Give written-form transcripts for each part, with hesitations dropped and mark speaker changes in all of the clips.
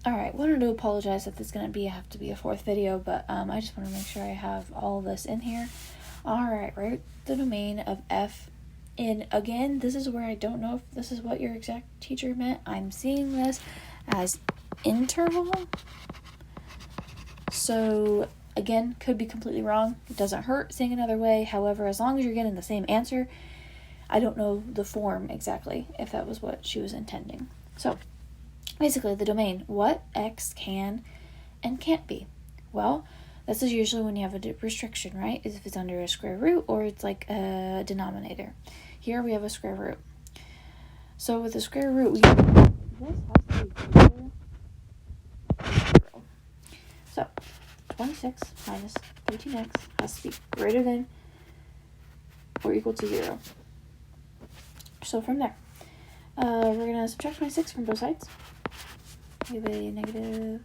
Speaker 1: Alright, wanted to apologize that this is going to have to be a fourth video, but I just want to make sure I have all of this in here. Alright, write the domain of f in, again, this is where I don't know if this is what your exact teacher meant. I'm seeing this as interval. So, again, could be completely wrong. It doesn't hurt saying another way. However, as long as you're getting the same answer, I don't know the form exactly, if that was what she was intending. So, basically, the domain, what x can and can't be. Well, this is usually when you have a restriction, right? Is if it's under a square root or it's like a denominator. Here we have a square root. So with the square root, we get this has to be greater than 0. So 26 minus 13x has to be greater than or equal to 0. So from there, we're going to subtract 26 from both sides. We have a negative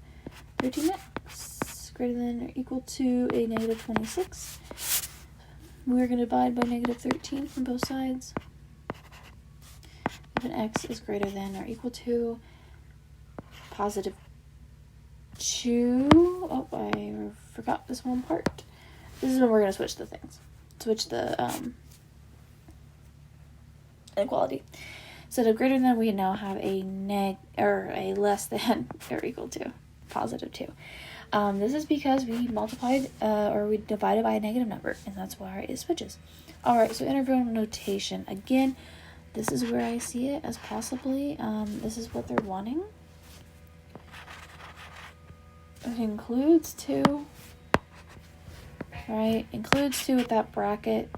Speaker 1: 13x greater than or equal to a negative 26. We're going to divide by negative 13 from both sides. If an x is greater than or equal to positive 2. Oh, I forgot this one part. This is when we're going to switch the things. Switch the inequality. Instead of greater than, we now have a a less than or equal to positive 2. This is because we multiplied or we divided by a negative number, and that's why it switches. Alright, so interval notation. Again, this is where I see it as possibly, this is what they're wanting. It includes 2, right? Includes 2 with that bracket,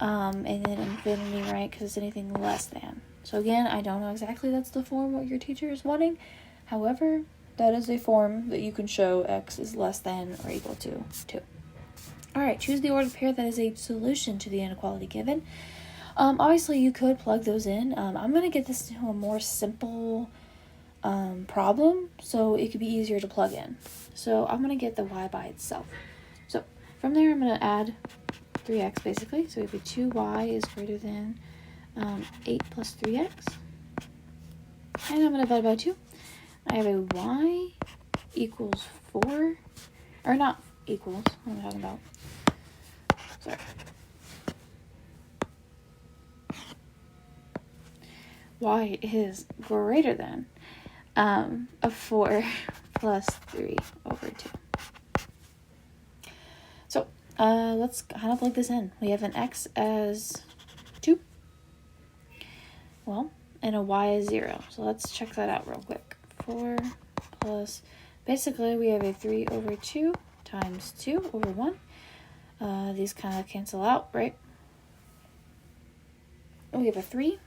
Speaker 1: and then infinity, right? Because it's anything less than. So again, I don't know exactly that's the form what your teacher is wanting. However, that is a form that you can show x is less than or equal to 2. Alright, choose the ordered pair that is a solution to the inequality given. Obviously, you could plug those in. I'm going to get this to a more simple problem, so it could be easier to plug in. So I'm going to get the y by itself. So from there, I'm going to add 3x basically. So we have a 2y is greater than 8 plus 3x. And I'm going to divide by 2. I have a y equals 4. Or not equals. What am I talking about? Sorry. Y is greater than a 4 plus 3 over 2. So let's kind of plug this in. We have an x as 2. Well, and a y is 0. So let's check that out real quick. 4 plus, basically we have a 3 over 2 times 2 over 1. These kind of cancel out, right? We have a 3.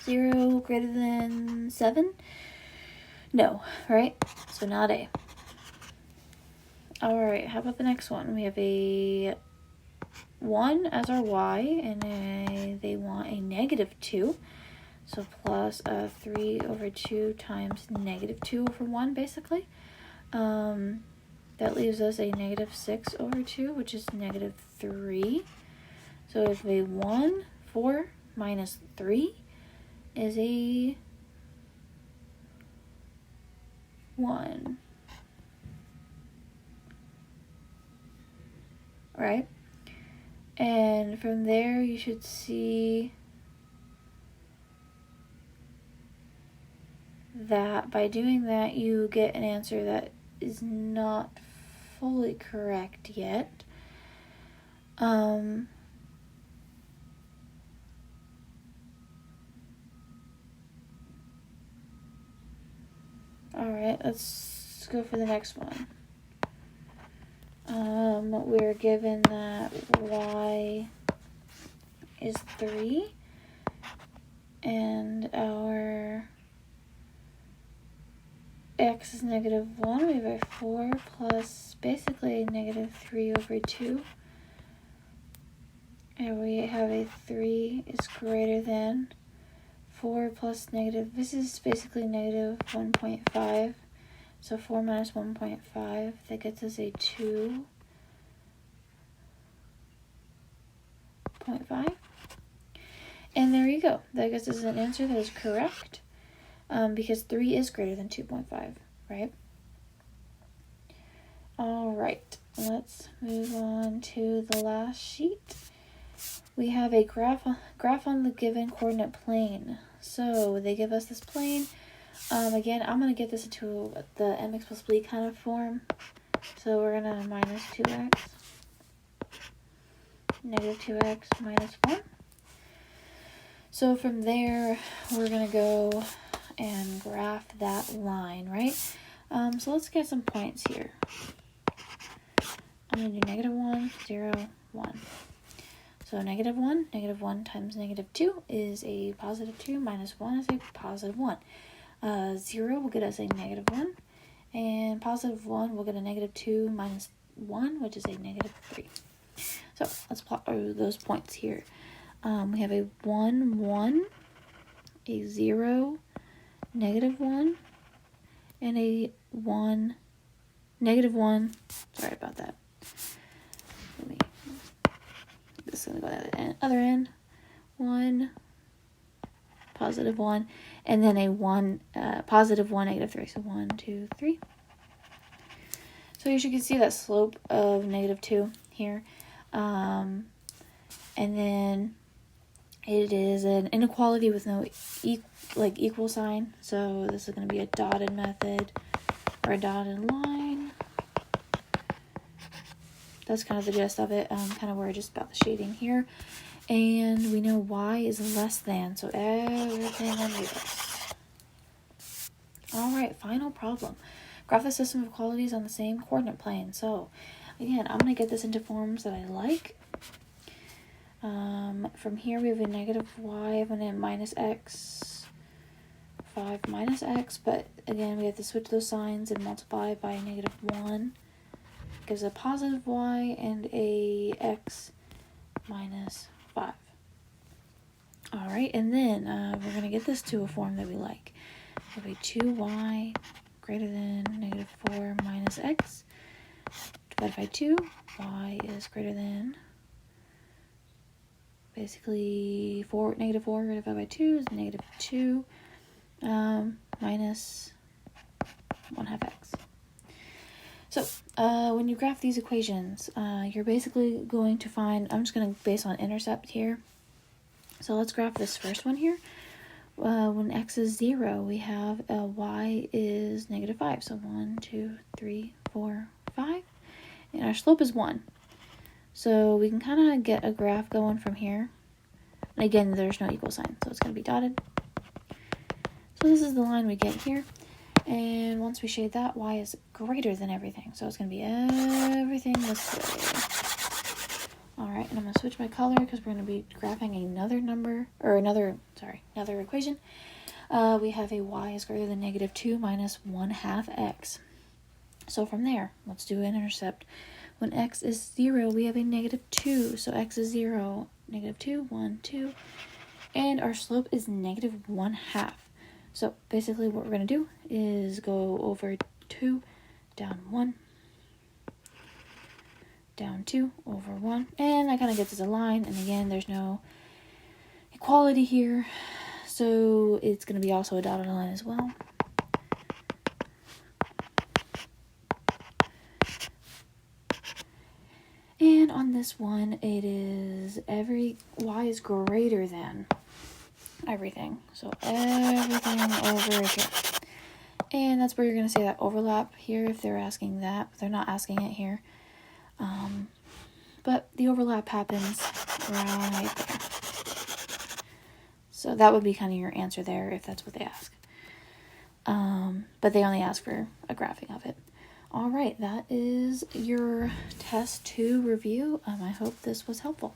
Speaker 1: 0 greater than 7? No, right? So not A. Alright, how about the next one? We have a 1 as our y, and they want a negative 2. So plus 3 over 2 times negative 2 over 1, basically. That leaves us a negative 6 over 2, which is negative 3. So if a 1, 4 minus 3 is a 1. Right? And from there, you should see that by doing that, you get an answer that is not fully correct yet. Alright, let's go for the next one. We're given that y is 3, and our x is negative 1. We have a 4 plus basically negative 3 over 2. And we have a 3 is greater than 4 plus negative, this is basically negative 1.5. So 4 minus 1.5, that gets us a 2.5. And there you go. That gets us an answer that is correct. because 3 is greater than 2.5, right? All right, let's move on to the last sheet. We have a graph on the given coordinate plane. So they give us this plane. Again, I'm going to get this into the mx plus b kind of form. So we're going to minus 2x, negative 2x, minus 1. So from there, we're going to go and graph that line, right? So let's get some points here. I'm going to do negative 1, 0, 1. So negative 1 times negative 2 is a positive 2, minus 1 is a positive 1. 0 will get us a negative 1, and positive 1 will get a negative 2 minus 1, which is a negative 3. So let's plot those points here. We have a 1, 1, a 0, negative 1, and a 1, negative 1. Sorry about that. This is going to go to the other end. 1, positive 1, and then a 1, positive 1, negative 3. So 1, 2, 3. So you should see that slope of negative 2 here. And then it is an inequality with no equal sign. So this is going to be a dotted method or a dotted line. That's kind of the gist of it. Kind of worried just about the shading here. And we know y is less than, so everything under this. All right, final problem. Graph the system of equalities on the same coordinate plane. So, again, I'm going to get this into forms that I like. From here, we have a negative y, and then minus x, 5 minus x. But, again, we have to switch those signs and multiply by a negative 1. Gives a positive y and a x minus 5. All right, and then we're going to get this to a form that we like. We have a 2y greater than negative 4 minus x divided by 2. Y is greater than, basically, negative 4 divided by 2 is negative 2 minus 1/2 x. So, when you graph these equations, you're basically going to find, I'm just going to base on intercept here. So let's graph this first one here. When x is 0, we have y is negative 5. So 1, 2, 3, 4, 5. And our slope is 1. So we can kind of get a graph going from here. And again, there's no equal sign, so it's going to be dotted. So this is the line we get here. And once we shade that, y is greater than everything. So it's going to be everything this way. All right, and I'm going to switch my color because we're going to be graphing another number, or another equation. We have a y is greater than negative 2 minus 1/2 x. So from there, let's do an intercept. When x is 0, we have a negative 2. So x is 0, negative 2, 1, 2. And our slope is negative 1/2. So basically what we're going to do is go over 2, down 1, down 2, over 1. And that kind of gets us a line. And again, there's no equality here. So it's going to be also a dotted line as well. And on this one, it is y is greater than everything. So everything over here. And that's where you're going to say that overlap here if they're asking that. They're not asking it here. But the overlap happens right there. So that would be kind of your answer there if that's what they ask. But they only ask for a graphing of it. All right, that is your test 2 review. I hope this was helpful.